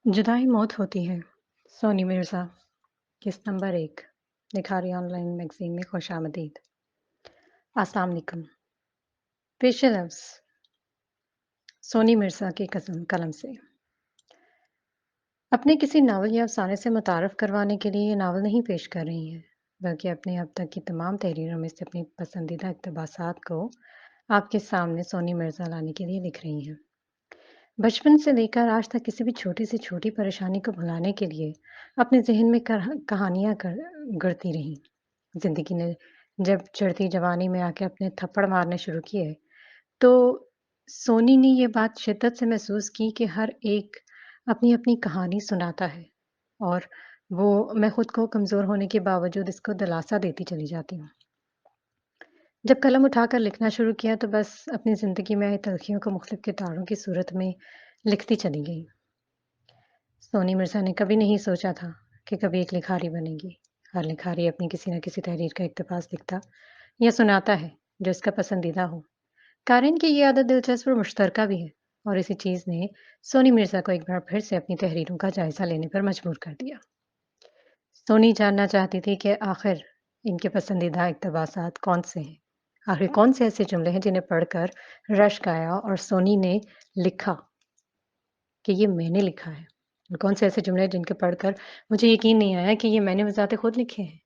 जुदाई मौत होती है। सोनी मिर्ज़ा, किस्त नंबर 1, लिखारी ऑनलाइन मैगज़ीन में खुशामदीद। अस्सलाम वालेकुम। पेश लफ्ज़ सोनी मिर्ज़ा के कलम से। अपने किसी नावल या अफ़साने से मुतारफ़ करवाने के लिए ये नावल नहीं पेश कर रही हैं, बल्कि अपने अब तक की तमाम तहरीरों में से अपनी पसंदीदा इक़्तिबासात को आपके सामने सोनी मिर्ज़ा लाने के लिए लिख रही हैं। बचपन से लेकर आज तक किसी भी छोटी से छोटी परेशानी को भुलाने के लिए अपने ज़हन में कहानियाँ गढ़ती रहीं। ज़िंदगी ने जब चढ़ती जवानी में आके अपने थप्पड़ मारने शुरू किए, तो सोनी ने ये बात शिद्दत से महसूस की कि हर एक अपनी-अपनी कहानी सुनाता है और वो मैं खुद को कमज़ोर होने के बावजूद इसको दिलासा देती चली जाती हूँ। जब कलम उठाकर लिखना शुरू किया तो बस अपनी ज़िंदगी में आई तलख़ियों को मुख़्तलिफ़ किरदारों की सूरत में लिखती चली गई। सोनी मिर्ज़ा ने कभी नहीं सोचा था कि कभी एक लिखारी बनेगी। हर लिखारी अपनी किसी न किसी तहरीर का इक़्तिबास लिखता या सुनाता है जो इसका पसंदीदा हो। कारण कि ये आदत दिलचस्प और मुश्तरका भी है और इसी चीज़ ने सोनी मिर्ज़ा को एक बार फिर से अपनी तहरीरों का जायज़ा लेने पर मजबूर कर दिया। सोनी जानना चाहती थी कि आखिर इनके पसंदीदा इक़्तिबासात कौन-से हैं? आखिर कौन से ऐसे जुमले हैं जिन्हें पढ़कर रश्क आया और सोनी ने लिखा कि ये मैंने लिखा है? और कौन से ऐसे जुमले हैं जिनके पढ़कर मुझे यकीन नहीं आया कि ये मैंने बज़ाते खुद लिखे हैं?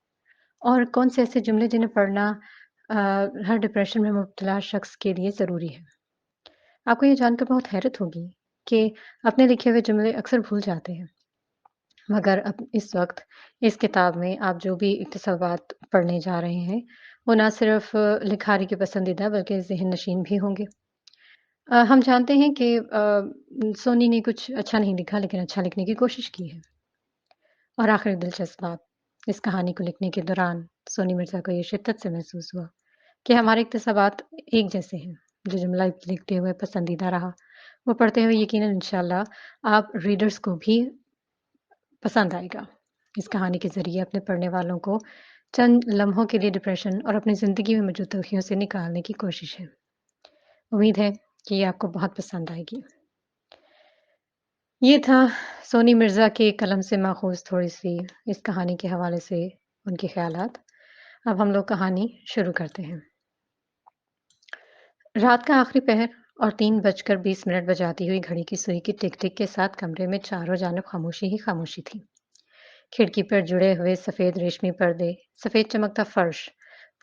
और कौन से ऐसे जुमले जिन्हें पढ़ना हर डिप्रेशन में मुब्तला शख़्स के लिए ज़रूरी है? आपको ये जानकर बहुत हैरत होगी कि अपने लिखे हुए जुमले अक्सर भूल जाते हैं। मगर अब इस वक़्त इस किताब में आप जो भी इक़्तिसाबात पढ़ने जा रहे हैं, वो ना सिर्फ़ लिखारी के पसंदीदा बल्कि ज़हन नशीन भी होंगे। हम जानते हैं कि सोनी ने कुछ अच्छा नहीं लिखा लेकिन अच्छा लिखने की कोशिश की है। और आखिर दिलचस्प बात, इस कहानी को लिखने के दौरान सोनी मिर्ज़ा को ये शिद्दत से महसूस हुआ कि हमारे इक़्तिसाबात एक जैसे हैं। जो जुमला लिखते हुए पसंदीदा रहा, वो पढ़ते हुए यकीनन इंशाअल्लाह आप रीडर्स को भी पसंद आएगा। इस कहानी के ज़रिए अपने पढ़ने वालों को चंद लम्हों के लिए डिप्रेशन और अपनी ज़िंदगी में मौजूद तलख़ियों से निकालने की कोशिश है। उम्मीद है कि ये आपको बहुत पसंद आएगी। ये था सोनी मिर्ज़ा के कलम से माख़ूज़ थोड़ी-सी इस कहानी के हवाले से उनके ख़यालात। अब हम लोग कहानी शुरू करते हैं। रात का आखिरी पहर और 3 बजकर 20 मिनट बजाती हुई घड़ी की सुई की टिक-टिक के साथ कमरे में चारों जानब ख़ामोशी ही ख़ामोशी थी। खिड़की पर जुड़े हुए सफ़ेद रेशमी पर्दे, सफ़ेद चमकता फ़र्श,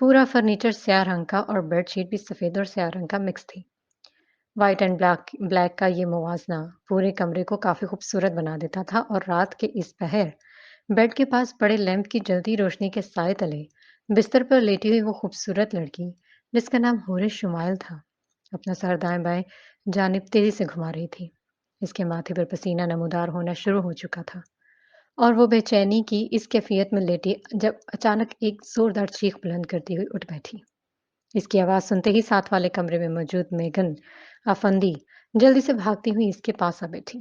पूरा फ़र्नीचर स्याह रंग का और बेडशीट भी सफ़ेद और स्याह रंग का मिक्स थी। व्हाइट एंड ब्लैक का ये मुवाज़ना पूरे कमरे को काफ़ी खूबसूरत बना देता था और रात के इस पहर बेड के पास पड़े लैंप की जलती रोशनी के साए तले बिस्तर पर लेटी हुई वो खूबसूरत लड़की जिसका नाम हूरिश शुमाइल था, अपना सर दाएं-बाएं जानिब तेज़ी से घुमा रही थी। इसके माथे पर पसीना नमूदार होना शुरू हो चुका था और वो बेचैनी की इस कैफ़ियत में लेटी जब अचानक एक ज़ोरदार चीख बुलंद करती हुई उठ बैठी। इसकी आवाज़ सुनते ही साथ वाले कमरे में मौजूद मेगन अफंदी जल्दी से भागती हुई इसके पास आ बैठी।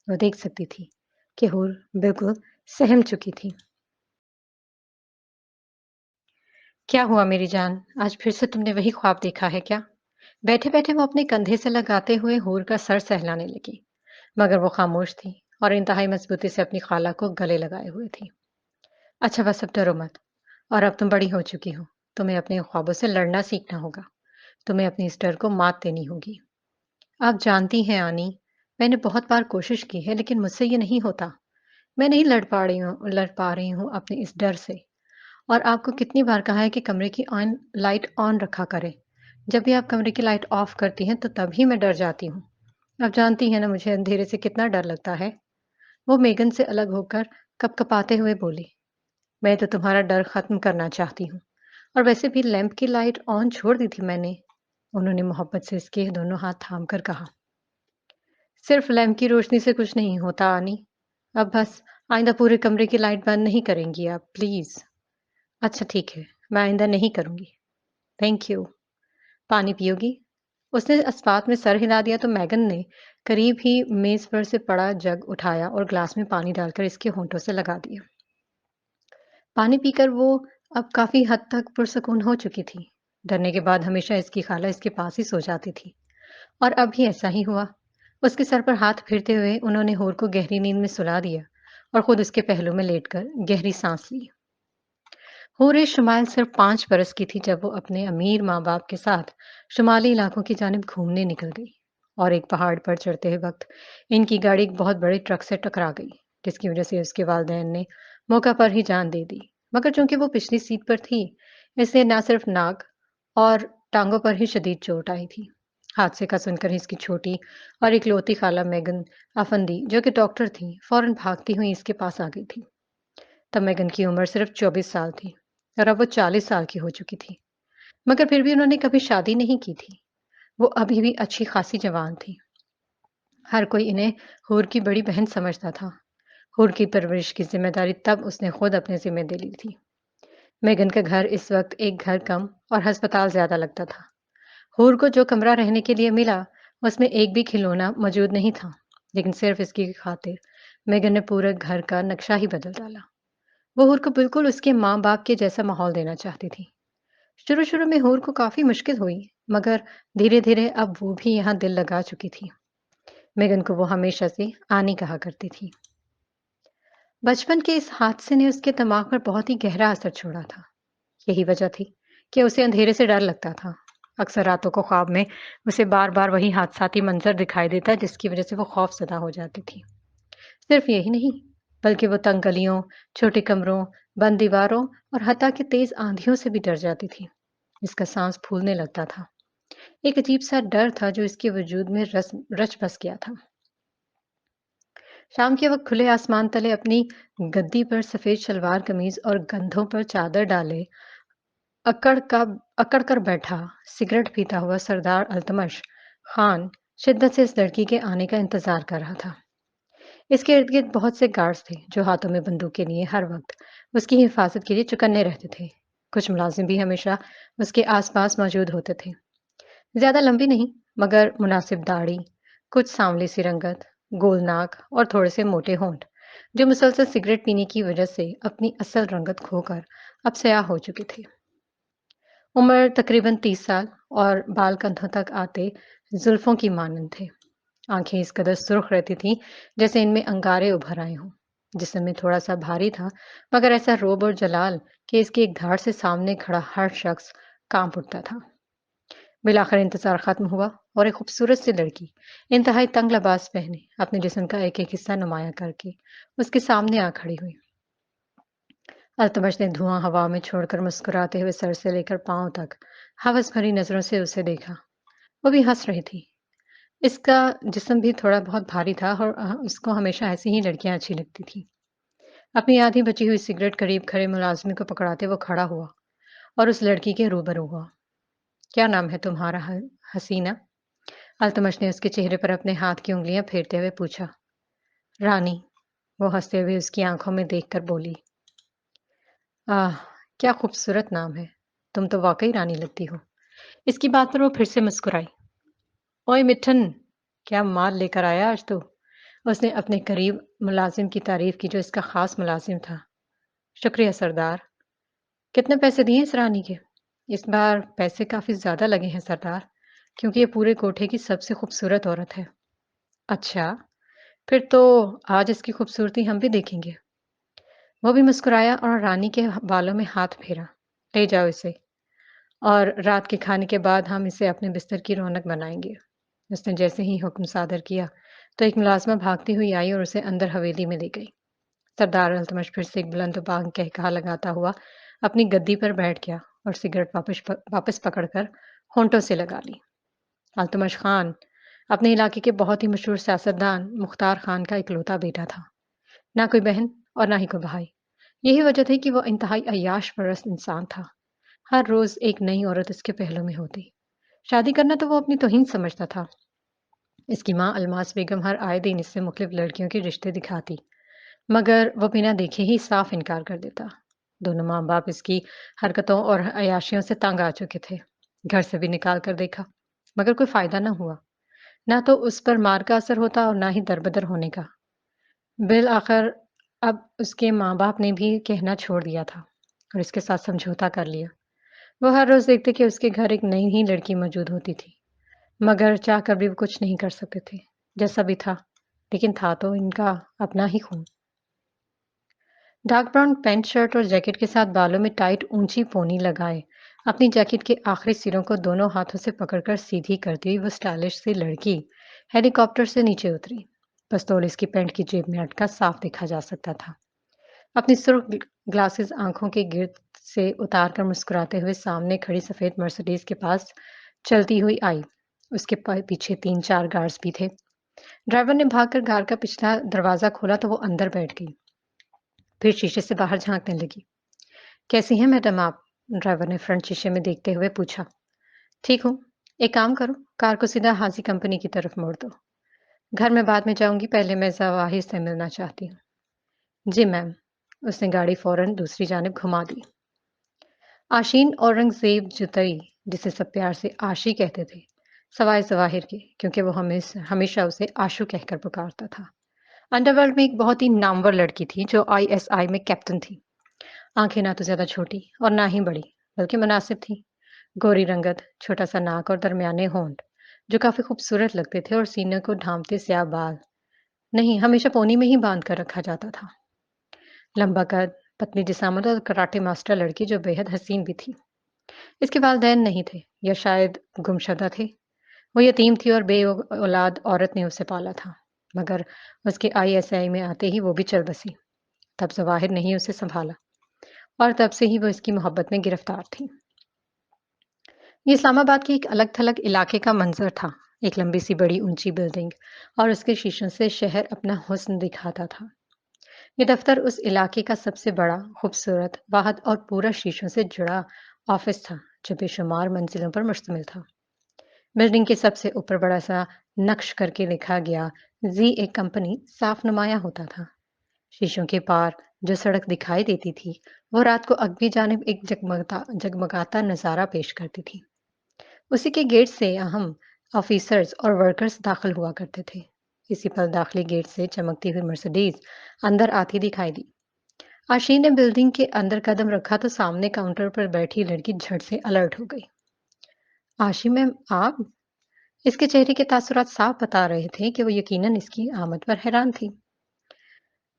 वो देख सकती थी कि हूर बिल्कुल सहम चुकी थी। क्या हुआ मेरी जान? आज फिर से तुमने वही ख्वाब देखा है क्या? बैठे-बैठे वो अपने कंधे से लगाते हुए हूर का सर सहलाने लगी, मगर वो खामोश थी और इंतहाई मजबूती से अपनी खाला को गले लगाए हुए थी। अच्छा बस अब डरो मत और अब तुम बड़ी हो चुकी हो। तुम्हें अपने ख्वाबों से लड़ना सीखना होगा। तुम्हें अपने इस डर को मात देनी होगी। आप जानती हैं आनी, मैंने बहुत बार कोशिश की है लेकिन मुझसे ये नहीं होता। मैं नहीं लड़ पा रही हूँ अपने इस डर से। और आपको कितनी बार कहा है कि कमरे की लाइट ऑन रखा करें। जब भी आप कमरे की लाइट ऑफ करती हैं तो तभी मैं डर जाती हूँ। आप जानती हैं ना मुझे अंधेरे से कितना डर लगता है। वो मेगन से अलग होकर कपकपाते हुए बोली, मैं तो तुम्हारा डर खत्म करना चाहती हूँ और वैसे भी लैंप की लाइट ऑन छोड़ दी थी मैंने। उन्होंने मोहब्बत से इसके दोनों हाथ थाम कर कहा, सिर्फ लैंप की रोशनी से कुछ नहीं होता आनी। अब बस आइंदा पूरे कमरे की लाइट बंद नहीं करेंगी आप प्लीज। अच्छा ठीक है, मैं आइंदा नहीं करूंगी। Thank you. पानी पियोगी? उसने अस्पात में सर हिला दिया तो मैगन ने करीब ही मेज पर से पड़ा जग उठाया और ग्लास में पानी डालकर इसके होंठों से लगा दिया। पानी पीकर वो अब काफी हद तक पुरसकून हो चुकी थी। डरने के बाद हमेशा इसकी खाला इसके पास ही सो जाती थी और अब भी ऐसा ही हुआ। उसके सर पर हाथ फेरते हुए उन्होंने हूर को गहरी नींद में सुला दिया और खुद उसके पहलू में लेटकर गहरी सांस ली। हूर शुमाइल सिर्फ 5 बरस की थी जब वो अपने अमीर माँ बाप के साथ शुमाली इलाकों की जानिब घूमने निकल गई। और एक पहाड़ पर चढ़ते हुए वक्त इनकी गाड़ी एक बहुत बड़े ट्रक से टकरा गई, जिसकी वजह से उसके वालिदैन ने मौका पर ही जान दे दी। मगर चूंकि वो पिछली सीट पर थी, इसलिए न सिर्फ नाक और टांगों पर ही शदीद चोट आई थी। हादसे का सुनकर ही इसकी छोटी और इकलौती खाला मेगन अफंदी, जो कि डॉक्टर थी, फौरन भागती हुई इसके पास आ गई थी। तब मेगन की उम्र सिर्फ 24 साल थी और अब वो 40 साल की हो चुकी थी। मगर फिर भी उन्होंने कभी शादी नहीं की थी। वो अभी भी अच्छी खासी जवान थी। हर कोई इन्हें हूर की बड़ी बहन समझता था। हूर की परवरिश की जिम्मेदारी तब उसने खुद अपने जिम्मे ले ली थी। मेगन का घर इस वक्त एक घर कम और अस्पताल ज्यादा लगता था। हूर को जो कमरा रहने के लिए मिला, उसमें एक भी खिलौना मौजूद नहीं था, लेकिन सिर्फ इसकी खातिर मेगन ने पूरे घर का नक्शा ही बदल डाला। वो हूर को बिल्कुल उसके माँ बाप के जैसा माहौल देना चाहती थी। शुरू शुरू में हूर को काफी मुश्किल हुई, मगर धीरे धीरे अब वो भी यहाँ दिल लगा चुकी थी। मेगन को वो हमेशा से आनी कहा करती थी। बचपन के इस हादसे ने उसके दिमाग पर बहुत ही गहरा असर छोड़ा था। यही वजह थी कि उसे अंधेरे से डर लगता था। अक्सर रातों को ख्वाब में उसे बार बार वही हादसाती मंजर दिखाई देता, जिसकी वजह से वो खौफजदा हो जाती थी। सिर्फ यही नहीं, बल्कि वो तंग गलियों, छोटे कमरों, बंद दीवारों और हत्ता कि तेज आंधियों से भी डर जाती थी। इसका सांस फूलने लगता था। एक अजीब सा डर था जो इसके वजूद में रस रच बस गया था। शाम के वक्त खुले आसमान तले अपनी गद्दी पर सफेद शलवार कमीज और कंधों पर चादर डाले अकड़ का अकड़ कर बैठा सिगरेट पीता हुआ सरदार अल्तमश खान शिद्दत से इस लड़की के आने का इंतजार कर रहा था। इसके इर्द गिर्द बहुत से गार्ड्स थे जो हाथों में बंदूकें लिए हर वक्त उसकी हिफाजत के लिए चौकन्ने रहते थे। कुछ मुलाजिम भी हमेशा उसके आसपास मौजूद होते थे। ज्यादा लंबी नहीं, मगर मुनासिब दाढ़ी, कुछ सांवली सी रंगत, गोल नाक और थोड़े से मोटे होंठ, जो मुसलसल सिगरेट पीने की वजह से अपनी असल रंगत खोकर अब स्याह हो चुके थे। उम्र तकरीबन 30 साल और बाल कंधों तक आते जुल्फों की मानंद थे। आंखें इस कदर सुर्ख रहती थीं जैसे इनमें अंगारे उभर आए हों। जिस्म में थोड़ा सा भारी था, मगर ऐसा रोब और जलाल कि इसकी एक धाड़ से सामने खड़ा हर शख्स कांप उठता था। बिलाखिर इंतजार खत्म हुआ और एक खूबसूरत सी लड़की इंतहाई तंग लिबास पहने अपने जिस्म का एक एक हिस्सा नुमाया करके उसके सामने आ खड़ी हुई। अल्तमश ने धुआं हवा में छोड़कर मुस्कुराते हुए सर से लेकर पांव तक हवस भरी नजरों से उसे देखा। वो भी हंस रही थी। इसका जिस्म भी थोड़ा बहुत भारी था और उसको हमेशा ऐसी ही लड़कियां अच्छी लगती थी। अपनी आधी बची हुई सिगरेट करीब खड़े मुलाजमी को पकड़ाते वो खड़ा हुआ और उस लड़की के रूबरू हुआ। क्या नाम है तुम्हारा, हसीना? अल्तमश ने उसके चेहरे पर अपने हाथ की उंगलियां फेरते हुए पूछा। रानी, वो हंसते हुए उसकी आंखों में देखकर बोली। आह, क्या खूबसूरत नाम है। तुम तो वाकई रानी लगती हो। इसकी बात पर वो फिर से मुस्कुराई। ओए मिठन, क्या माल लेकर आया आज तू? उसने अपने करीब मुलाजिम की तारीफ की जो इसका खास मुलाजिम था। शुक्रिया सरदार। कितने पैसे दिए इस रानी के? इस बार पैसे काफी ज्यादा लगे हैं सरदार, क्योंकि ये पूरे कोठे की सबसे खूबसूरत औरत है। अच्छा, फिर तो आज इसकी खूबसूरती हम भी देखेंगे। वो भी मुस्कुराया और रानी के बालों में हाथ फेरा। ले जाओ इसे, और रात के खाने के बाद हम इसे अपने बिस्तर की रौनक बनाएंगे। उसने जैसे ही हुक्म सादर किया, तो एक मुलाजमा भागती हुई आई और उसे अंदर हवेली में ले गई। सरदार अल्तमश फिर से एक बुलंद बांग कहकहा लगाता हुआ अपनी गद्दी पर बैठ गया और सिगरेट वापस पकड़कर होंठों से लगा ली। अल्तमश खान अपने इलाके के बहुत ही मशहूर सियासतदान मुख्तार खान का इकलौता बेटा था। ना कोई बहन और ना ही कोई भाई। यही वजह थी कि वो इंतहाई अय्याश परस्त इंसान था। हर रोज एक नई औरत इसके पहलू में होती। शादी करना तो वो अपनी तौहीन समझता था। इसकी माँ अलमास बेगम हर आए दिन इससे मुख्तलिफ लड़कियों के रिश्ते दिखाती, मगर वो बिना देखे ही साफ इनकार कर देता। दोनों माँ बाप इसकी हरकतों और अयाशियों से तंग आ चुके थे। घर से भी निकाल कर देखा, मगर कोई फायदा न हुआ। ना तो उस पर मार का असर होता और ना ही दरबदर होने का। बिल आखिर अब उसके माँ बाप ने भी कहना छोड़ दिया था और इसके साथ समझौता कर लिया। वो हर रोज देखते कि उसके घर एक नई ही लड़की मौजूद होती थी, मगर चाह कर भी वो कुछ नहीं कर सकते थे। जैसा भी था, लेकिन था तो इनका अपना ही खून। डार्क ब्राउन पैंट शर्ट और जैकेट के साथ बालों में टाइट ऊंची पोनी लगाए, अपनी जैकेट के आखिरी सिरों को दोनों हाथों से पकड़कर सीधी करती हुई वो स्टाइलिश सी लड़की हेलीकॉप्टर से नीचे उतरी। पिस्तौल इसकी पैंट की जेब में अटका साफ देखा जा सकता था। अपनी सुर्ख ग्लासेस आंखों के गिर्द से उतारकर मुस्कुराते हुए सामने खड़ी सफेद मर्सिडीज के पास चलती हुई आई। उसके पीछे 3-4 गार्ड्स भी थे। ड्राइवर ने भागकर कार का पिछला दरवाजा खोला तो वो अंदर बैठ गई। फिर शीशे से बाहर झांकने लगी। कैसी हैं मैडम आप? ड्राइवर ने फ्रंट शीशे में देखते हुए पूछा। ठीक हूँ। एक काम करो, कार को सीधा हाजी कंपनी की तरफ मोड़ दो। घर में बाद में जाऊंगी, पहले मैं जवाहिर से मिलना चाहती हूँ। जी मैम। उसने गाड़ी फौरन दूसरी जानिब घुमा दी। आशीन औरंगजेब जुतई, जिसे सब प्यार से आशी कहते थे, सवाए जवाहिर के, क्योंकि वो हमेशा हमेशा उसे आशू कहकर पुकारता था। अंडरवर्ल्ड में एक बहुत ही नामवर लड़की थी जो आईएसआई में कैप्टन थी। आंखें ना तो ज्यादा छोटी और ना ही बड़ी, बल्कि मुनासिब थी। गोरी रंगत, छोटा सा नाक और दरमियाने होंठ जो काफी खूबसूरत लगते थे, और सीने को ढांपते स्याह बाल नहीं, हमेशा पोनी में ही बांध कर रखा जाता था। लंबा कद, पतली जिसामत और कराटे मास्टर लड़की जो बेहद हसीन भी थी। इसके वालिदैन नहीं थे, या शायद गुमशुदा थे। वो यतीम थी और बे औलाद औरत ने उसे पाला था। मगर उसके आईएसआई में आते ही वो भी चल बसी। तब जवाहिर ने ही उसे संभाला, और तब से ही वो इसकी मोहब्बत में गिरफ्तार थी। ये इस्लामाबाद के एक अलग-थलग इलाके का मंजर था। एक लंबी सी बड़ी ऊंची बिल्डिंग और उसके शीशों से शहर अपना हुस्न दिखाता था। ये दफ्तर उस इलाके का सबसे बड़ा, खूबसूरत, वाहद और पूरा शीशों से जुड़ा ऑफिस था, जो बेशुमार मंजिलों पर मुश्तमिल था। बिल्डिंग के सबसे ऊपर बड़ा सा नक्श करके लिखा गया जी एक कंपनी साफ नुमाया होता था। शीशों के पार जो सड़क दिखाई देती थी, वो रात को अगली जानिब एक जगमगाता जगमगाता नजारा पेश करती थी। उसी के गेट से अहम ऑफिसर्स और वर्कर्स दाखिल हुआ करते थे। इसी पर दाखिली गेट से चमकती हुई मर्सिडीज अंदर आती दिखाई दी। आशीन ने बिल्डिंग के अंदर कदम रखा तो सामने काउंटर पर बैठी लड़की झट से अलर्ट हो गई। आशी मैम, आप? इसके चेहरे के तासुरात साफ बता रहे थे कि वो यकीनन इसकी आमद पर हैरान थी।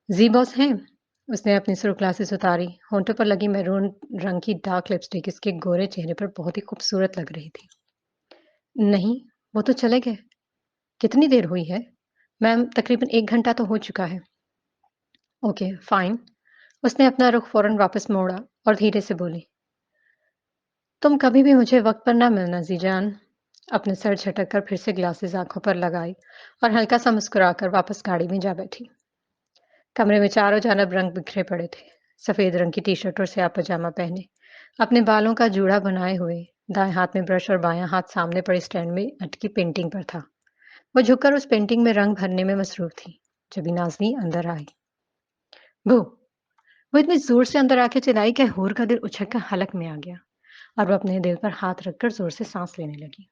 जी बॉस हैं। उसने अपनी सुर्ख ग्लासेस उतारी। होंठों पर लगी मैरून रंग की डार्क लिपस्टिक इसके गोरे चेहरे पर बहुत ही खूबसूरत लग रही थी। नहीं, वो तो चले गए। कितनी देर हुई है? मैम, तकरीबन 1 घंटा तो हो चुका है। Okay, fine. उसने अपना रुख फौरन वापस मोड़ा और धीरे से बोली, तुम कभी भी मुझे वक्त पर ना मिलना जीजान। अपने सर झटक कर फिर से ग्लासेस आंखों पर लगाई और हल्का सा मुस्कुराकर वापस गाड़ी में जा बैठी। कमरे में चारों जानब रंग बिखरे पड़े थे। सफेद रंग की टी शर्ट और स्याह पजामा पहने, अपने बालों का जूड़ा बनाए हुए, दाएं हाथ में ब्रश और बायां हाथ सामने पड़े स्टैंड में अटकी पेंटिंग पर था। वो झुककर उस पेंटिंग में रंग भरने में मसरूफ थी। जब नाजनी अंदर आई, वो वो इतनी जोर से अंदर आके चिल्लाई कि हूर का दिल उछलकर हलक में आ गया, और वो अपने दिल पर हाथ रखकर जोर से सांस लेने लगी।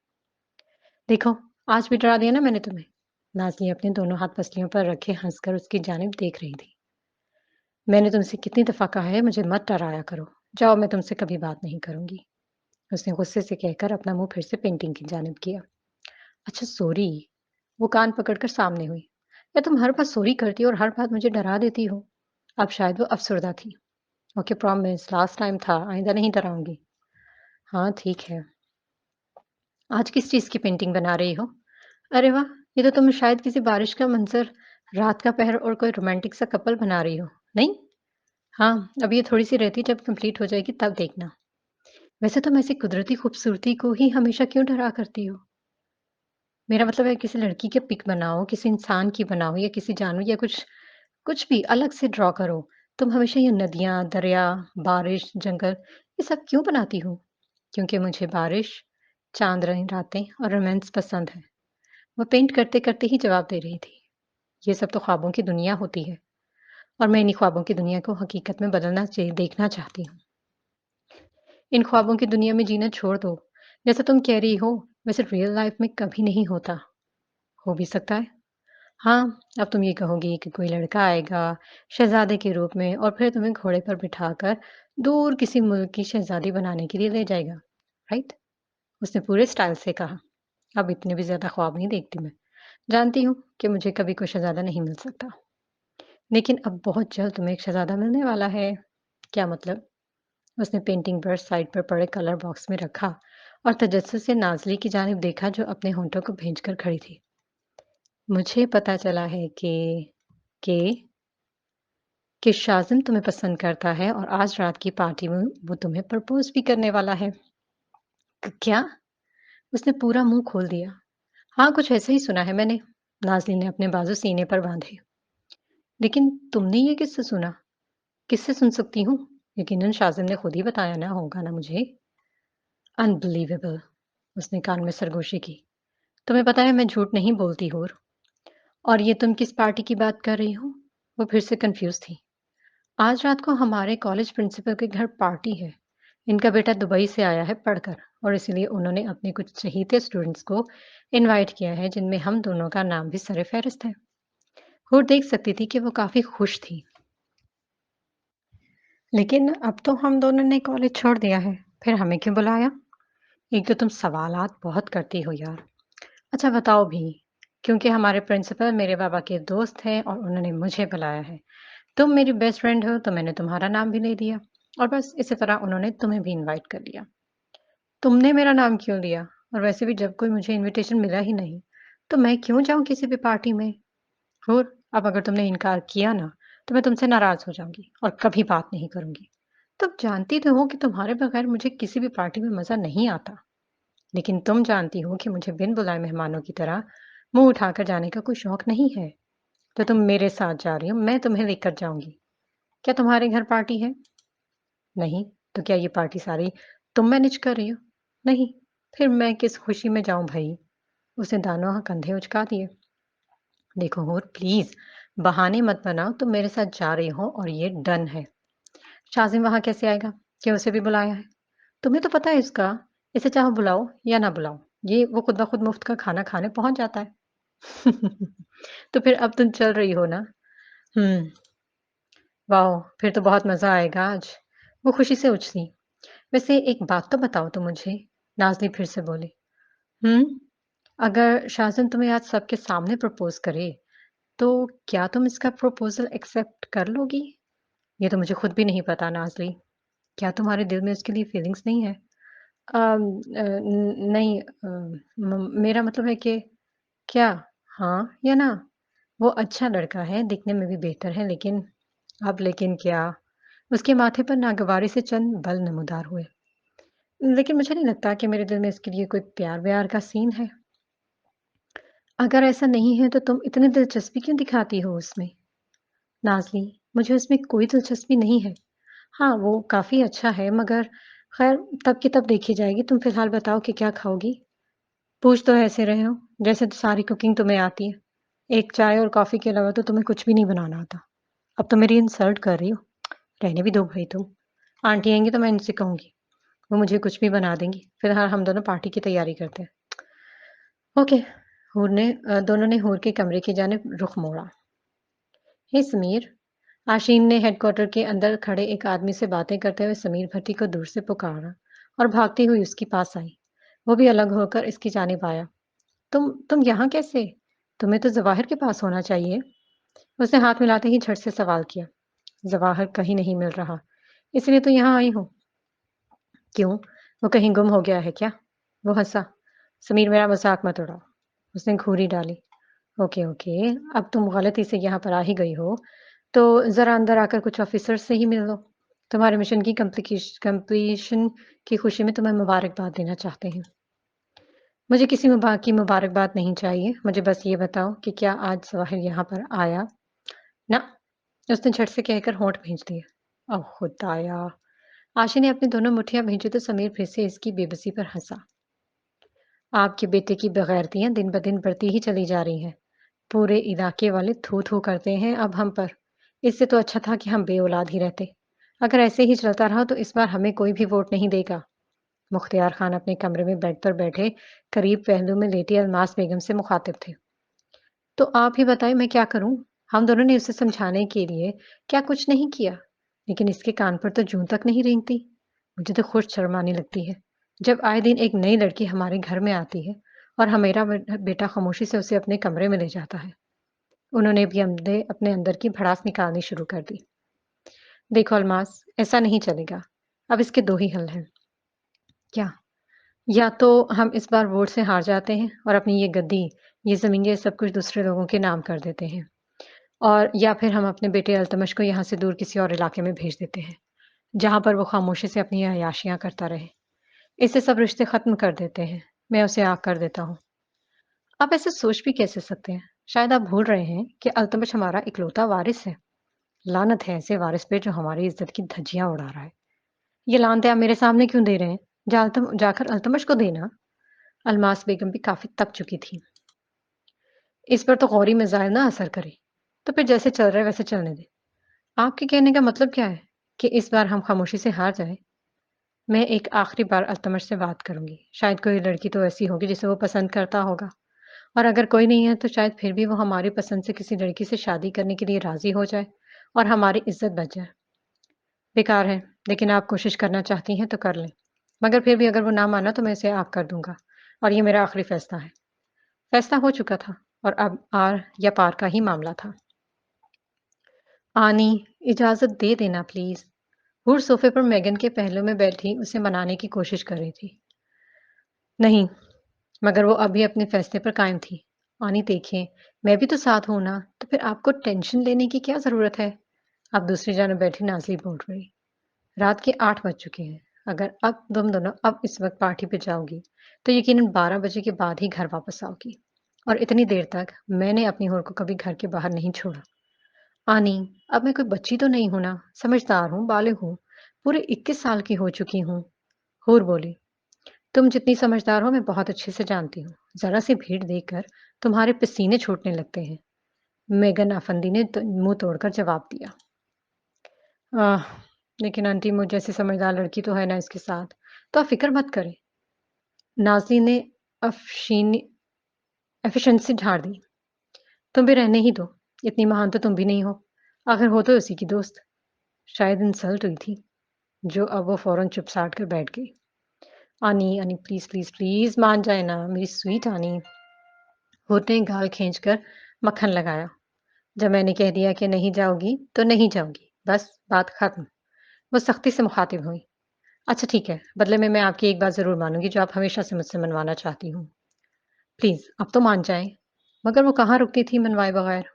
देखो, आज भी डरा दिया ना मैंने तुम्हें। नाज़नी अपने दोनों हाथ पसलियों पर रखे हंसकर उसकी जानिब देख रही थी। मैंने तुमसे कितनी दफा कहा है मुझे मत डराया करो। जाओ, मैं तुमसे कभी बात नहीं करूंगी। उसने गुस्से से कहकर अपना मुंह फिर से पेंटिंग की जानिब किया। अच्छा सॉरी। वो कान पकड़कर सामने हुई। या तुम हर बात सॉरी करती हो और हर बात मुझे डरा देती हो? अब शायद वो अफसरदा थी। ओके, प्रॉमिस, लास्ट टाइम था, आइंदा नहीं डराऊंगी। हाँ ठीक है। आज किस चीज़ की पेंटिंग बना रही हो? अरे वाह! ये तो तुम शायद किसी बारिश का मंज़र, रात का पहर और कोई रोमांटिक सा कपल बना रही हो, नहीं? हाँ, अब ये थोड़ी-सी रहती जब कंप्लीट हो जाएगी तब देखना। वैसे तुम ऐसी कुदरती खूबसूरती को ही हमेशा क्यों डरा करती हो? मेरा मतलब है किसी लड़की की पिक बनाओ, किसी इंसान की बनाओ या किसी जानवर या कुछ कुछ भी अलग से ड्रॉ करो। तुम हमेशा ये नदियाँ, दरिया, बारिश, जंगल ये सब क्यों बनाती हो? क्योंकि मुझे बारिश, चाँद रातें और रोमांस पसंद है। वो पेंट करते-करते ही जवाब दे रही थी। ये सब तो ख्वाबों की दुनिया होती है, और मैं इन्हीं ख्वाबों की दुनिया को हकीकत में बदलना देखना चाहती हूँ। इन ख्वाबों की दुनिया में जीना छोड़ दो। जैसा तुम कह रही हो, वैसे रियल लाइफ में कभी नहीं होता। हो भी सकता है। हाँ, अब तुम ये कहोगी कि कोई लड़का आएगा शहज़ादे के रूप में और फिर तुम्हें घोड़े पर बिठाकर दूर किसी मुल्क की शहज़ादी बनाने के लिए ले जाएगा, राइट? उसने पूरे स्टाइल से कहा। अब इतने भी ज़्यादा ख्वाब नहीं देखती मैं। जानती हूँ कि मुझे कभी कोई शहज़ादा नहीं मिल सकता, लेकिन अब बहुत जल्द तुम्हें एक शहज़ादा मिलने वाला है। क्या मतलब? उसने पेंटिंग ब्रश साइड पर पड़े कलर बॉक्स में रखा और तजस्सुस से नाज़ली की जानिब देखा जो अपने होंठों को भींचकर खड़ी थी। मुझे पता चला है कि कि शाज़िम तुम्हें पसंद करता है और आज रात की पार्टी में वो तुम्हें प्रपोज़ भी करने वाला है। क्या? उसने पूरा मुँह खोल दिया। हाँ, कुछ ऐसा ही सुना है मैंने। नाज़ली ने अपने बाजू सीने पर बाँधे। लेकिन तुमने ये किससे सुना? किससे सुन सकती हूँ? यकीनन शाज़िम ने खुद ही बताया ना होगा ना मुझे। अनबिलीवेबल! उसने कान में सरगोशी की। तुम्हें पता है मैं झूठ नहीं बोलती हूर। और ये तुम किस पार्टी की बात कर रही हो? वो फिर से कन्फ्यूज़ थी। आज रात को हमारे कॉलेज प्रिंसिपल के घर पार्टी है। इनका बेटा दुबई से आया है पढ़कर और इसीलिए उन्होंने अपने कुछ चहेते स्टूडेंट्स को इनवाइट किया है जिनमें हम दोनों का नाम भी सर-ए-फ़हरिस्त है। हूर देख सकती थी कि वो काफ़ी खुश थी। लेकिन अब तो हम दोनों ने कॉलेज छोड़ दिया है, फिर हमें क्यों बुलाया? एक तो तुम सवालात बहुत करती हो यार। अच्छा बताओ भी, क्योंकि हमारे प्रिंसिपल मेरे बाबा के दोस्त हैं और उन्होंने मुझे बुलाया है। तुम मेरी बेस्ट फ्रेंड हो तो मैंने तुम्हारा नाम भी ले दिया और बस इसी तरह उन्होंने तुम्हें भी इनवाइट कर लिया। तुमने मेरा नाम क्यों लिया? और वैसे भी जब कोई मुझे इनविटेशन मिला ही नहीं, तो मैं क्यों जाऊँ किसी भी पार्टी में? और अब अगर तुमने इनकार किया ना, तो मैं तुमसे नाराज़ हो जाऊँगी और कभी बात नहीं करूँगी। तुम जानती तो हो कि तुम्हारे बगैर मुझे किसी भी पार्टी में मज़ा नहीं आता। लेकिन तुम जानती हो कि मुझे बिन बुलाए मेहमानों की तरह मुँह उठाकर जाने का कोई शौक नहीं है। तो तुम मेरे साथ जा रही हो, मैं तुम्हें लेकर जाऊँगी। क्या तुम्हारे घर पार्टी है? नहीं। तो क्या ये पार्टी सारी तुम मैनेज कर रही हो? नहीं। फिर मैं किस खुशी में जाऊँ भई? उसने दानों कंधे उचका दिए। देखो हूर प्लीज़ बहाने मत बनाओ, तुम मेरे साथ जा रही हो और ये डन है। शाज़िम वहाँ कैसे आएगा? क्या उसे भी बुलाया है? तुम्हें तो पता है इसका, इसे चाहे बुलाओ या ना बुलाओ, ये वो खुद ब खुद मुफ्त का खाना खाने पहुँच जाता है। तो फिर अब तुम चल रही हो ना? हुँ, वाओ! फिर तो बहुत मज़ा आएगा आज। वो खुशी से उछली। वैसे एक बात तो बताओ तुम मुझे, नाज़ली फिर से बोली। हुँ, अगर शाज़िम तुम्हें आज सबके सामने प्रपोज़ करे, तो क्या तुम इसका प्रपोज़ल एक्सेप्ट कर लोगी? ये तो मुझे खुद भी नहीं पता नाज़ली। क्या तुम्हारे दिल में उसके लिए फीलिंग्स नहीं है? नहीं मेरा मतलब है कि क्या? हाँ या ना? वो अच्छा लड़का है, दिखने में भी बेहतर है, लेकिन अब लेकिन क्या? उसके माथे पर नागवारी से चंद बल नमूदार हुए। लेकिन मुझे नहीं लगता कि मेरे दिल में इसके लिए कोई प्यार-व्यार का सीन है। अगर ऐसा नहीं है, तो तुम इतनी दिलचस्पी क्यों दिखाती हो उसमें? नाज़ली, मुझे उसमें कोई दिलचस्पी नहीं है। हाँ, वो काफ़ी अच्छा है, मगर ख़ैर तब की तब देखी जाएगी। तुम फ़िलहाल बताओ कि क्या खाओगी? पूछ तो ऐसे रहे हो, जैसे तो सारी कुकिंग तुम्हें आती है। एक चाय और कॉफ़ी के अलावा तो तुम्हें कुछ भी नहीं बनाना आता। अब तो मेरी इंसल्ट कर रही हो। रहने भी दो भई तुम। आंटी आएँगी तो मैं इनसे कहूँगी, वो मुझे कुछ भी बना देंगी। फ़िलहाल हम दोनों पार्टी की तैयारी करते हैं। ओके। दोनों ने हूर के कमरे की जानिब रुख मोड़ा। हे समीर! आशीन ने हेडक्वार्टर के अंदर खड़े एक आदमी से बातें करते हुए समीर भट्टी को दूर से पुकारा और भागती हुई उसके पास आई। वो भी अलग होकर इसकी जानिब आया। तुम यहाँ कैसे? तुम्हें तो ज़वाहिर के पास होना चाहिए। उसने हाथ मिलाते ही झट से सवाल किया। ज़वाहिर कहीं नहीं मिल रहा, इसलिए तो यहाँ आई हूँ। क्यों? वो कहीं गुम हो गया है क्या? वो हँसा। समीर मेरा मज़ाक मत उड़ाओ। उसने घूरी डाली। Okay, okay. अब तुम गलती से यहाँ पर आ ही गई हो, तो ज़रा अंदर आकर कुछ ऑफ़िसर से ही मिल लो। तुम्हारे मिशन की कंप्लीशन की खुशी में तुम्हें मुबारकबाद देना चाहते हैं। मुझे किसी की मुबारकबाद नहीं चाहिए। मुझे बस ये बताओ कि क्या आज ज़वाहिर यहाँ पर आया? ना, उसने झट से कहकर होंठ भींच दिए। ओह खुदाया! आशी ने अपनी दोनों मुट्ठियाँ भींची तो समीर फिर से इसकी बेबसी पर हँसा। आपके बेटे की बेगैरतियाँ दिन-ब-दिन बढ़ती ही चली जा रही हैं। पूरे इलाके वाले थू-थू करते हैं अब हम पर। इससे तो अच्छा था कि हम बेऔलाद ही रहते। अगर ऐसे ही चलता रहा तो इस बार हमें कोई भी वोट नहीं देगा। मुख्तियार खान अपने कमरे में बेड पर बैठे करीब पहलू में लेटी अल्मास बेगम से मुखातिब थे। तो आप ही बताएं मैं क्या करूं? हम दोनों ने उसे समझाने के लिए क्या कुछ नहीं किया, लेकिन इसके कान पर तो जूं तक नहीं रेंगती। मुझे तो खुद शर्म आने लगती है जब आए दिन एक नई लड़की हमारे घर में आती है और मेरा बेटा खामोशी से उसे अपने कमरे में ले जाता है। उन्होंने भी अपने अंदर की भड़ास निकालनी शुरू कर दी। देखो अल्मास, ऐसा नहीं चलेगा। अब इसके 2 ही हल हैं। क्या? या तो हम इस बार वोट से हार जाते हैं और अपनी ये गद्दी, ये ज़मीन, ये सब कुछ दूसरे लोगों के नाम कर देते हैं और या फिर हम अपने बेटे अल्तमश को यहाँ से दूर किसी और इलाके में भेज देते हैं, जहाँ पर वो खामोशी से अपनी अय्याशियाँ करता रहे। इससे सब रिश्ते खत्म कर देते हैं। मैं उसे आग कर देता हूँ। आप ऐसे सोच भी कैसे सकते हैं? शायद आप भूल रहे हैं कि अल्तमश हमारा इकलौता वारिस है। लानत है ऐसे वारिस पे जो हमारी इज्जत की धज्जियां उड़ा रहा है। ये लानतें आप मेरे सामने क्यों दे रहे हैं? जाकर अल्तमश को देना। अलमास बेगम भी काफी तप चुकी थी। इस पर तो गौरी मिजाइल ना असर करे, तो फिर जैसे चल रहा है वैसे चलने दे। आपके कहने का मतलब क्या है? कि इस बार हम खामोशी से हार जाए? मैं एक आखिरी बार अल्तमश से बात करूंगी। शायद कोई लड़की तो ऐसी होगी जिसे वो पसंद करता होगा, और अगर कोई नहीं है तो शायद फिर भी वो हमारी पसंद से किसी लड़की से शादी करने के लिए राजी हो जाए और हमारी इज्जत बच जाए। बेकार है, लेकिन आप कोशिश करना चाहती हैं तो कर लें। मगर फिर भी अगर वो ना माना तो मैं इसे आग कर दूंगा और ये मेरा आखिरी फैसला है। फैसला हो चुका था और अब आर या पार का ही मामला था। आनी, इजाजत दे देना प्लीज। हूर सोफे पर मेगन के पहलू में बैठी उसे मनाने की कोशिश कर रही थी। नहीं, मगर वो अभी अपने फैसले पर कायम थी। आनी देखिए, मैं भी तो साथ हूं ना, तो फिर आपको टेंशन लेने की क्या जरूरत है? अब दूसरी जानब बैठी नाजली बोल रही। रात के 8 बज चुके हैं। अगर अब तुम दोनों अब इस वक्त पार्टी पे जाओगी, तो यकीनन 12 बजे के बाद ही घर वापस आओगी। और इतनी देर तक मैंने अपनी होर को कभी घर के बाहर नहीं छोड़ा। आनी, अब मैं कोई बच्ची तो नहीं हूं ना, समझदार हूँ, बालिग हूँ, पूरे 21 साल की हो चुकी हूँ। होर बोली, तुम जितनी समझदार हो मैं बहुत अच्छे से जानती हूँ। जरा सी भीड़ देखकर तुम्हारे पसीने छूटने लगते हैं। मेगन आफंदी ने मुंह तोड़कर जवाब दिया। आह, लेकिन आंटी मुझ जैसी समझदार लड़की तो है ना इसके साथ, तो आप फिक्र मत करें। नाज़ी ने अफशीनी एफिशिएंसी झाड़ दी। तुम भी रहने ही दो। इतनी महान तो तुम भी नहीं हो। आखिर हो तो उसी की दोस्त। शायद इंसल्ट हुई थी, जो अब वो फौरन चुप-साट कर बैठ गई। आनी, आनी प्लीज़, प्लीज़, प्लीज़ मान जाए ना, मेरी स्वीट आनी। होठ ने गाल खींचकर मक्खन लगाया। जब मैंने कह दिया कि नहीं जाओगी, तो नहीं जाओगी। बस बात खत्म। वो सख्ती से मुखातिब हुई। अच्छा ठीक है, बदले में मैं आपकी एक बात ज़रूर मानूँगी जो आप हमेशा से मुझसे मनवाना चाहती हूँ। प्लीज़ अब तो मान जाएँ। मगर वो कहाँ रुकती थी मनवाए बगैर।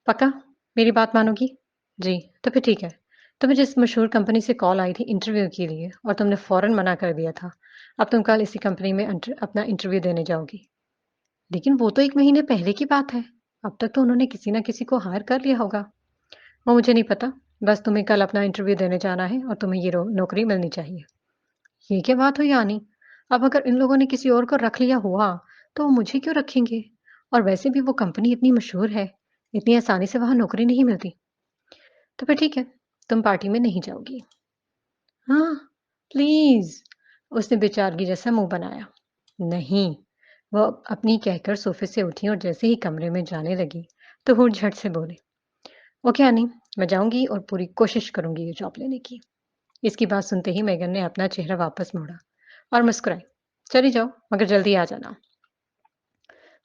पक्का? मेरी बात मानोगी? जी, तो फिर ठीक है। तुम्हें जिस मशहूर कंपनी से कॉल आई थी इंटरव्यू के लिए और तुमने फ़ौरन मना कर दिया था, अब तुम कल इसी कंपनी में अपना इंटरव्यू देने जाओगी। लेकिन वो तो 1 महीने पहले की बात है। अब तक तो उन्होंने किसी न किसी को हायर कर लिया होगा। वो मुझे नहीं पता। बस तुम्हें कल अपना इंटरव्यू देने जाना है और तुम्हें ये नौकरी मिलनी चाहिए। ये क्या बात हुई आनी? अब अगर इन लोगों ने किसी और को रख लिया हुआ, तो वो मुझे क्यों रखेंगे? और वैसे भी वो कंपनी इतनी मशहूर है, इतनी आसानी से वहाँ नौकरी नहीं मिलती। तो फिर ठीक है, तुम पार्टी में नहीं जाओगी। हाँ, प्लीज़, उसने बेचारगी जैसा मुँह बनाया। नहीं, वो अपनी कहकर सोफ़े से उठी और जैसे ही कमरे में जाने लगी, तो हूर झट से बोली, ओके हनी, मैं जाऊँगी और पूरी कोशिश करूँगी ये जॉब लेने की। इसकी बात सुनते ही मेगन ने अपना चेहरा वापस मोड़ा और मुस्कुराई। चली जाओ, मगर जल्दी आ जाना।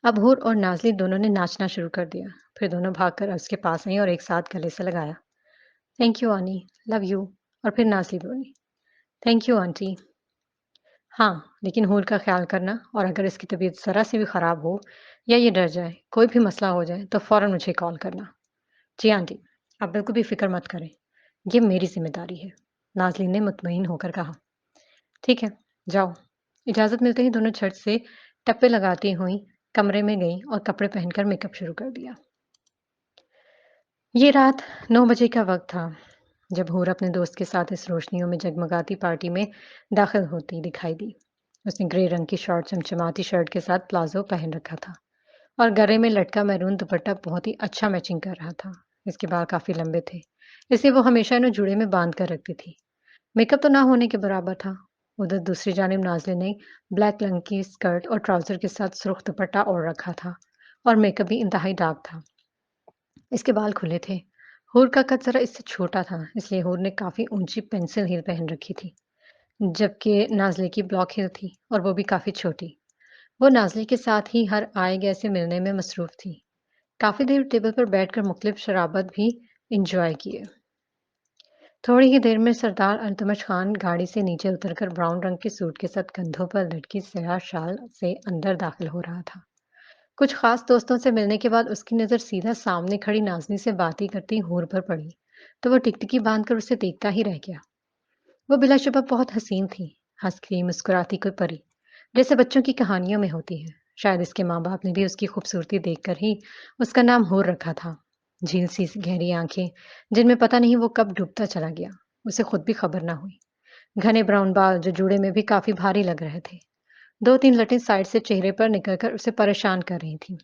अब हूर और नाज़ली दोनों ने नाचना शुरू कर दिया। फिर दोनों भागकर उसके पास आईं और एक साथ गले से लगाया। थैंक यू आनी, लव यू। और फिर नाज़ली बोली, थैंक यू आंटी। हाँ, लेकिन हूर का ख्याल करना और अगर इसकी तबीयत ज़रा सी भी ख़राब हो या ये डर जाए, कोई भी मसला हो जाए, तो फ़ौरन मुझे कॉल करना। जी आंटी, आप बिल्कुल भी फ़िक्र मत करें। ये मेरी ज़िम्मेदारी है। नाज़लीन ने मुतमईन होकर कहा। ठीक है, जाओ। इजाज़त मिलते ही दोनों झट से टप्पे लगाती हुई कमरे में गईं और कपड़े पहनकर मेकअप शुरू कर दिया। ये रात 9 बजे का वक़्त था, जब हूर अपने दोस्त के साथ इस रोशनियों में जगमगाती पार्टी में दाखिल होती दिखाई दी। उसने ग्रे रंग की शॉर्ट चमचमाती शर्ट के साथ प्लाज़ो पहन रखा था और गले में लटका मैरून दुपट्टा बहुत ही अच्छा मैचिंग कर रहा था। इसके बाल काफ़ी लंबे थे, इसलिए वो हमेशा इन्हें जूड़े में बाँध कर रखती थी। मेकअप तो ना होने के बराबर था। उधर दूसरी जानिब नाज़िला ने ब्लैक रंग की स्कर्ट और ट्राउज़र के साथ सुर्ख दुपट्टा ओढ़ रखा था और मेकअप भी इंतहाई डार्क था। इसके बाल खुले थे। हूर का कद ज़रा इससे छोटा था, इसलिए हूर ने काफ़ी ऊँची पेंसिल हील पहन रखी थी, जबकि नाज़िला की ब्लॉक हील थी और वो भी काफ़ी छोटी। वो नाज़ली के साथ ही हर आए गए से मिलने में मसरूफ़ थी। काफ़ी देर टेबल पर बैठकर मुख्तलिफ शराबत भी एंजॉय किए। थोड़ी ही देर में सरदार अल्तमश खान गाड़ी से नीचे उतरकर ब्राउन रंग के सूट के साथ कंधों पर लटकी स्याह शाल से अंदर दाखिल हो रहा था। कुछ खास दोस्तों से मिलने के बाद उसकी नज़र सीधा सामने खड़ी नाज़नी से बातें करती हूर पर पड़ी, तो वो टिकटिकी बांधकर उसे देखता ही रह गया। वो बिलाशुबा बहुत हसीन थी, हंसती मुस्कुराती कोई परी, जैसे बच्चों की कहानियों में होती है। शायद इसके माँ बाप ने भी उसकी खूबसूरती देखकर ही उसका नाम हूर रखा था। झील सी गहरी आंखें, जिनमें पता नहीं वो कब डूबता चला गया, उसे खुद भी खबर ना हुई। घने ब्राउन बाल जो जूड़े में भी काफी भारी लग रहे थे। दो तीन लटें साइड से चेहरे पर निकलकर उसे परेशान कर रही थी।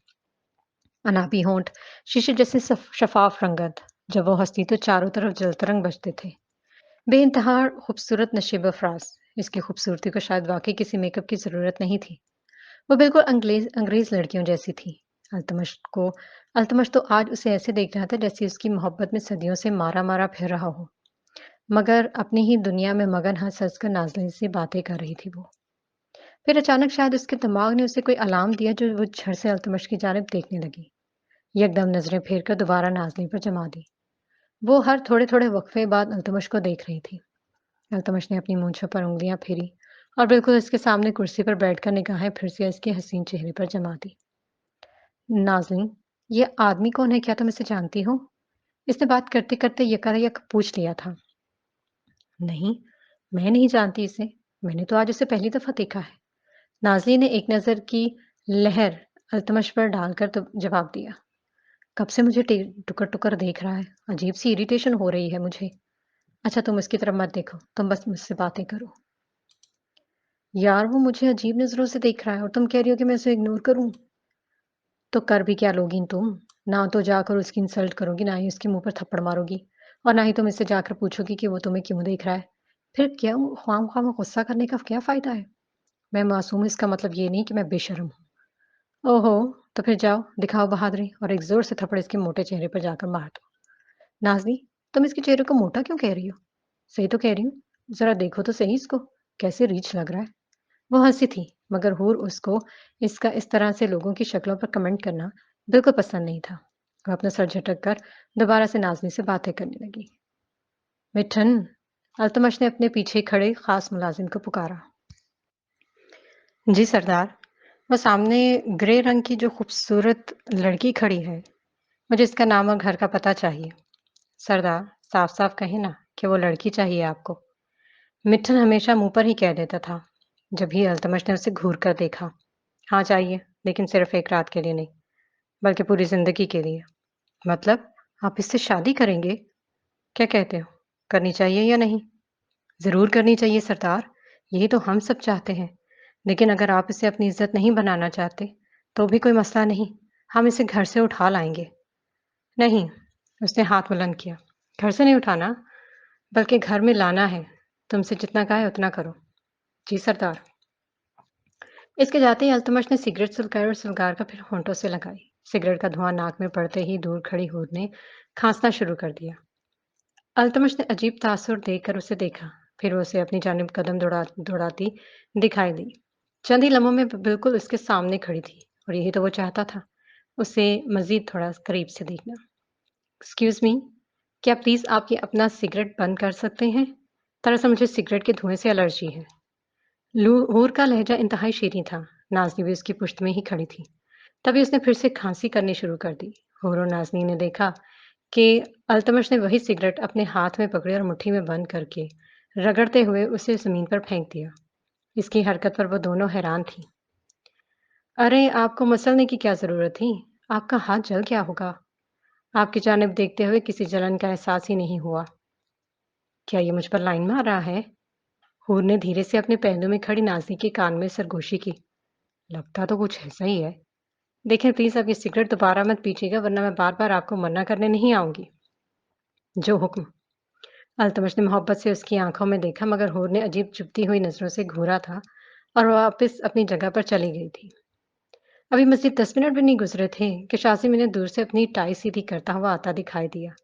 अनाबी होंठ, शीशे जैसे शफाफ रंगत। जब वो हंसती तो चारों तरफ जलतरंग बजते थे। बेइंतहा खूबसूरत नशीब अफराज। इसकी खूबसूरती को शायद वाकई किसी मेकअप की ज़रूरत नहीं थी। वो बिल्कुल अंग्रेज अंग्रेज लड़कियों जैसी थी। अल्तमश को अल्तमश तो आज उसे ऐसे देख रहा था जैसे उसकी मोहब्बत में सदियों से मारा मारा फिर रहा हो, मगर अपनी ही दुनिया में मगन हंस हंस कर नाज़नीन से बातें कर रही थी वो। फिर अचानक शायद उसके दिमाग ने उसे कोई अलार्म दिया, जो वो झट से अल्तमश की जानिब देखने लगी। यकदम नजरें फेर कर दोबारा नाज़नीन पर जमा दी। वो हर थोड़े थोड़े वक्फे बाद अल्तमश को देख रही थी। अल्तमश ने अपनी मूंछों पर उंगलियां फेरी और बिल्कुल इसके सामने कुर्सी पर बैठकर निगाहें फिर से इसके हसीन चेहरे पर जमा दी। नाज़नीन, ये आदमी कौन है? क्या तुम इसे जानती हो? इसने बात करते करते यकायक पूछ लिया था। नहीं, मैं नहीं जानती इसे। मैंने तो आज उसे पहली दफा देखा है। नाज़नीन ने एक नज़र की लहर अल्तमश पर डालकर तो जवाब दिया। कब से मुझे टुकर टुकर देख रहा है। अजीब सी इरिटेशन हो रही है मुझे। अच्छा, तुम उसकी तरफ मत देखो, तुम बस मुझसे बातें करो। यार, वो मुझे अजीब नज़रों से देख रहा है और तुम कह रही हो कि मैं उसे इग्नोर करूँ? तो कर भी क्या लोगी तुम? ना तो जाकर उसकी इंसल्ट करोगी, ना ही उसके मुँह पर थप्पड़ मारोगी, और ना ही तुम इससे जाकर पूछोगी कि वो तुम्हें क्यों देख रहा है। फिर क्यों ख़्वाह-ख़्वाह गुस्सा करने का क्या फ़ायदा है? मैं मासूम हूँ, इसका मतलब ये नहीं कि मैं बेशर्म हूँ। ओहो! तो फिर जाओ, दिखाओ बहादुरी और एक ज़ोर से थप्पड़ इसके मोटे चेहरे पर जाकर मार दो। नाज़नी, तुम इसके चेहरे को मोटा क्यों कह रही हो? सही तो कह रही हूँ। ज़रा देखो तो सही इसको, कैसे रीछ लग रहा है। वो हँसी थी, मगर हूर उसको इसका इस तरह से लोगों की शक्लों पर कमेंट करना बिल्कुल पसंद नहीं था। वो अपना सर झटक कर दोबारा से नाज़नी से बातें करने लगी। मिठन, अल्तमश ने अपने पीछे खड़े खास मुलाजिम को पुकारा। जी सरदार। वो सामने ग्रे रंग की जो खूबसूरत लड़की खड़ी है, मुझे इसका नाम और घर का पता चाहिए। सरदार, साफ-साफ कहें ना कि वो लड़की चाहिए आपको। मिट्ठन हमेशा मुँह पर ही कह देता था। जब भी अल्तमश ने उसे घूर कर देखा। हाँ चाहिए, लेकिन सिर्फ़ एक रात के लिए नहीं, बल्कि पूरी ज़िंदगी के लिए। मतलब? आप इससे शादी करेंगे? क्या कहते हो? करनी चाहिए या नहीं? ज़रूर करनी चाहिए सरदार, यही तो हम सब चाहते हैं। लेकिन अगर आप इसे अपनी इज़्ज़त नहीं बनाना चाहते, तो भी कोई मसला नहीं, हम इसे घर से उठा लाएँगे। नहीं, उसने हाथ बुलंद किया। घर से नहीं उठाना, बल्कि घर में लाना है। तुमसे जितना कहा है उतना करो। जी सरदार। इसके जाते ही अल्तमश ने सिगरेट सुलगाई और सुलगार कर फिर होंठों से लगाई। सिगरेट का धुआं नाक में पड़ते ही दूर खड़ी हूर ने खांसना शुरू कर दिया। अल्तमश ने अजीब तासुर देकर उसे देखा, फिर वो उसे अपनी जानिब कदम दौड़ाती दिखाई दी। चंद ही लम्हों में बिल्कुल उसके सामने खड़ी थी, और यही तो वो चाहता था, उसे मजीद थोड़ा करीब से देखना। एक्सक्यूज मी, क्या प्लीज आप ये अपना सिगरेट बंद कर सकते हैं? दरअसल मुझे सिगरेट के धुएं से एलर्जी है। हूर का लहजा इंतहाई शीरीं था। नाज़नी भी उसकी पुश्त में ही खड़ी थी। तभी उसने फिर से खांसी करनी शुरू कर दी। हूर और नाज़नी ने देखा कि अल्तमश ने वही सिगरेट अपने हाथ में पकड़ी और मुट्ठी में बंद करके रगड़ते हुए उसे ज़मीन पर फेंक दिया। इसकी हरकत पर वो दोनों हैरान थी। अरे, आपको मसलने की क्या ज़रूरत थी? आपका हाथ जल गया होगा। आपकी जानिब देखते हुए किसी जलन का एहसास ही नहीं हुआ। क्या ये मुझ पर लाइन मार रहा है? हूर ने धीरे से अपने पहलू में खड़ी नाज़नी के कान में सरगोशी की। लगता तो कुछ ऐसा ही है। देखें प्लीज़, अब ये सिगरेट दोबारा मत पीजिएगा, वरना मैं बार-बार आपको मना करने नहीं आऊँगी। जो हुक्म। अल्तमश ने मोहब्बत से उसकी आंखों में देखा, मगर हूर ने अजीब चुभती हुई नज़रों से घूरा था और वह वापस अपनी जगह पर चली गई थी। अभी मज़ीद 10 मिनट भी नहीं गुज़रे थे कि शाज़िम इन्हें दूर से अपनी टाई सीधी करता हुआ आता दिखाई दिया।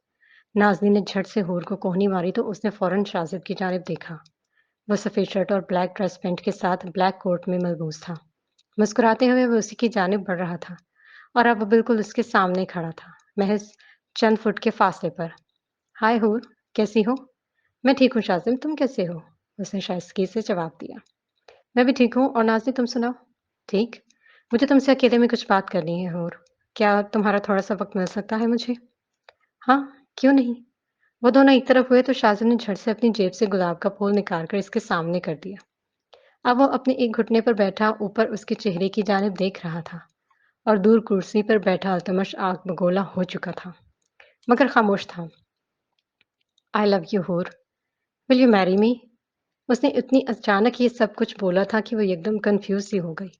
नाज़नीन ने झट से हूर को कोहनी मारी तो उसने फ़ौरन शाज़िब की जानिब देखा। वह सफ़ेद शर्ट और ब्लैक ड्रेस पैंट के साथ ब्लैक कोट में मलबूस था। मुस्कुराते हुए वो उसी की जानिब बढ़ रहा था और अब बिल्कुल उसके सामने खड़ा था, महज़ चंद फुट के फासले पर। हाय हूर, कैसी हो? मैं ठीक हूँ शाज़िम, तुम कैसे हो? उसने शाइस्तगी से जवाब दिया। मैं भी ठीक हूँ और नाज़ी तुम सुनाओ? ठीक। मुझे तुमसे अकेले में कुछ बात करनी है हूर। क्या तुम्हारा थोड़ा-सा वक़्त मिल सकता है मुझे? हाँ, क्यों नहीं? वो दोनों एक तरफ हुए तो शाज़िम ने झट से अपनी जेब से गुलाब का फूल निकाल कर इसके सामने कर दिया। अब वो अपने एक घुटने पर बैठा ऊपर उसके चेहरे की जानिब देख रहा था और दूर कुर्सी पर बैठा अल्तमश आग बगोला हो चुका था, मगर खामोश था। आई लव यू हूर, विल यू मैरी मी? उसने इतनी अचानक ये सब कुछ बोला था कि वो एकदम कन्फ्यूज़ सी हो गई।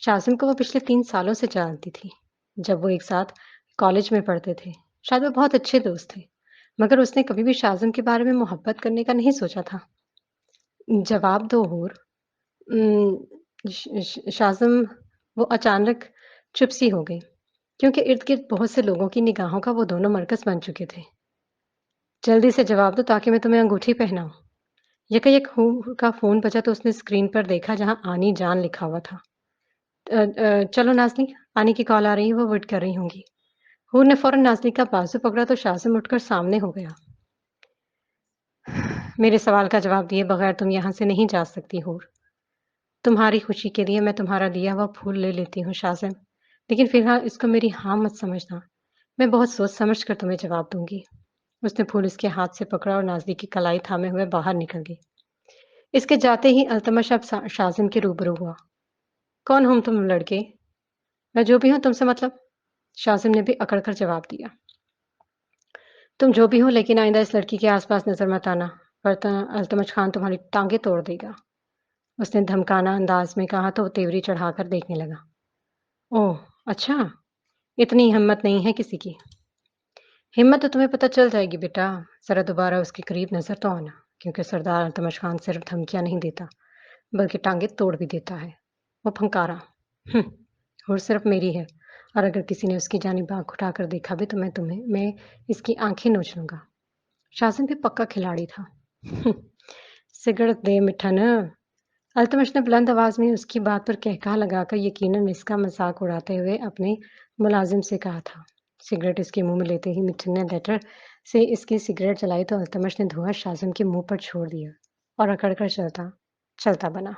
शाज़िम को वो पिछले 3 सालों से जानती थी, जब वो एक साथ कॉलेज में पढ़ते थे। शायद वो बहुत अच्छे दोस्त थे, मगर उसने कभी भी शाज़िम के बारे में मोहब्बत करने का नहीं सोचा था। जवाब दो हूर। शाज़िम वो अचानक चुप सी हो गई, क्योंकि इर्द-गिर्द बहुत से लोगों की निगाहों का वो दोनों मरकज़ बन चुके थे। जल्दी से जवाब दो ताकि मैं तुम्हें अंगूठी पहनाऊँ। यकायक हूर का फ़ोन बजा तो उसने स्क्रीन पर देखा जहाँ आनी जान लिखा हुआ था। चलो नाज़नी, आनी की कॉल आ रही है, वो वेट कर रही होंगी। हूर ने फ़ौरन नाज़नी का बाजू पकड़ा तो शाज़िम उठकर सामने हो गया। मेरे सवाल का जवाब दिए बगैर तुम यहाँ से नहीं जा सकती हूर। तुम्हारी खुशी के लिए मैं तुम्हारा दिया हुआ फूल ले लेती हूँ शाज़िम, लेकिन फ़िलहाल इसको मेरी हाँ मत समझना। मैं बहुत सोच समझ कर तुम्हें जवाब दूँगी। उसने फूल इसके हाथ से पकड़ा और नाज़नी की कलाई थामे हुए बाहर निकल गई। इसके जाते ही अल्तमश अब शाज़िम के रूबरू हुआ। कौन हो तुम लड़के? मैं जो भी हूँ तुमसे मतलब? शाज़िम ने भी अकड़ कर जवाब दिया। तुम जो भी हो लेकिन आइंदा इस लड़की के आस-पास नज़र मत आना, वरना अल्तमश खान तुम्हारी टाँगें तोड़ देगा। उसने धमकाना अंदाज में कहा तो वो तेवरी चढ़ाकर देखने लगा। ओह! अच्छा, इतनी हिम्मत नहीं है किसी की। हिम्मत तो तुम्हें पता चल जाएगी बेटा, ज़रा दोबारा उसके करीब नज़र तो आना, क्योंकि सरदार अल्तमश खान सिर्फ धमकियाँ नहीं देता, बल्कि टाँगें तोड़ भी देता है। वो फंकारा। हुँ, और सिर्फ मेरी है और अगर किसी ने उसकी जानिब आँख उठाकर देखा भी तो मैं इसकी आँखें नोच लूँगा। शाज़िम भी पक्का खिलाड़ी था। सिगरेट दे मिठन। अल्तमश ने बुलंद आवाज़ में उसकी बात पर कहकहा लगाकर यकीनन इसका मज़ाक उड़ाते हुए अपने मुलाज़िम से कहा था। सिगरेट इसके मुँह में लेते ही मिठन ने लाइटर से इसकी सिगरेट जलाई तो अल्तमश ने धुआँ शाज़िम के मुँह पर छोड़ दिया और अकड़ कर चलता चलता बना।